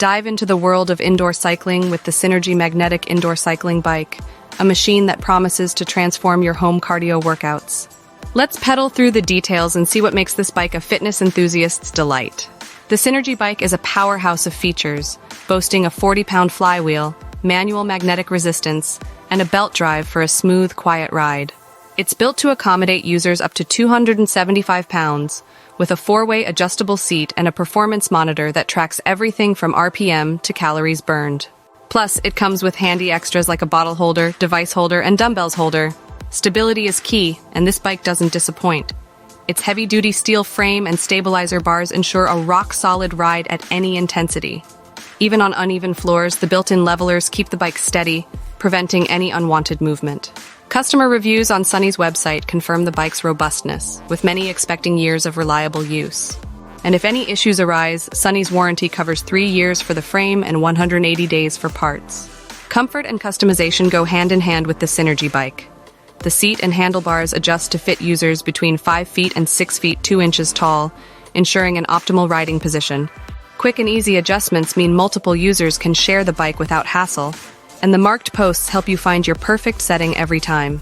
Dive into the world of indoor cycling with the Synergy Magnetic Indoor Cycling Bike, a machine that promises to transform your home cardio workouts. Let's pedal through the details and see what makes this bike a fitness enthusiast's delight. The Synergy Bike is a powerhouse of features, boasting a 40-pound flywheel, manual magnetic resistance, and a belt drive for a smooth, quiet ride. It's built to accommodate users up to 275 pounds, with a 4-way adjustable seat and a performance monitor that tracks everything from RPM to calories burned. Plus, it comes with handy extras like a bottle holder, device holder, and dumbbells holder. Stability is key, and this bike doesn't disappoint. Its heavy-duty steel frame and stabilizer bars ensure a rock-solid ride at any intensity. Even on uneven floors, the built-in levelers keep the bike steady, preventing any unwanted movement. Customer reviews on Sunny's website confirm the bike's robustness, with many expecting years of reliable use. And if any issues arise, Sunny's warranty covers 3 years for the frame and 180 days for parts. Comfort and customization go hand in hand with the Synergy Bike. The seat and handlebars adjust to fit users between 5 feet and 6 feet 2 inches tall, ensuring an optimal riding position. Quick and easy adjustments mean multiple users can share the bike without hassle, and the marked posts help you find your perfect setting every time.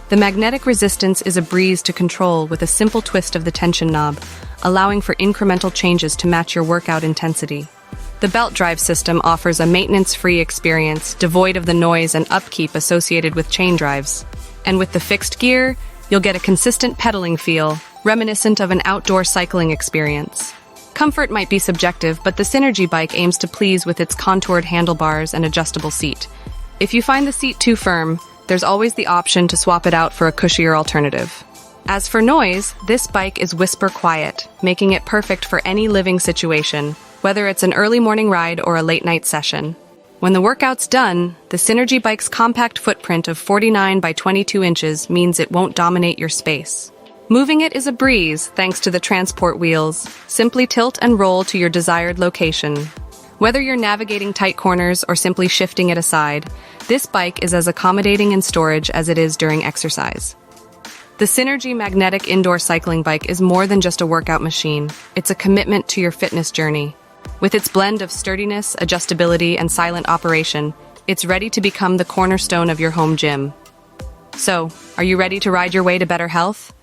The magnetic resistance is a breeze to control with a simple twist of the tension knob, allowing for incremental changes to match your workout intensity. The belt drive system offers a maintenance-free experience, devoid of the noise and upkeep associated with chain drives. And with the fixed gear, you'll get a consistent pedaling feel, reminiscent of an outdoor cycling experience. Comfort might be subjective, but the Synergy Bike aims to please with its contoured handlebars and adjustable seat. If you find the seat too firm, there's always the option to swap it out for a cushier alternative. As for noise, this bike is whisper quiet, making it perfect for any living situation, whether it's an early morning ride or a late night session. When the workout's done, the Synergy Bike's compact footprint of 49 by 22 inches means it won't dominate your space. Moving it is a breeze thanks to the transport wheels. Simply tilt and roll to your desired location. Whether you're navigating tight corners or simply shifting it aside, this bike is as accommodating in storage as it is during exercise. The Synergy Magnetic Indoor Cycling Bike is more than just a workout machine. It's a commitment to your fitness journey. With its blend of sturdiness, adjustability, and silent operation, it's ready to become the cornerstone of your home gym. So, are you ready to ride your way to better health?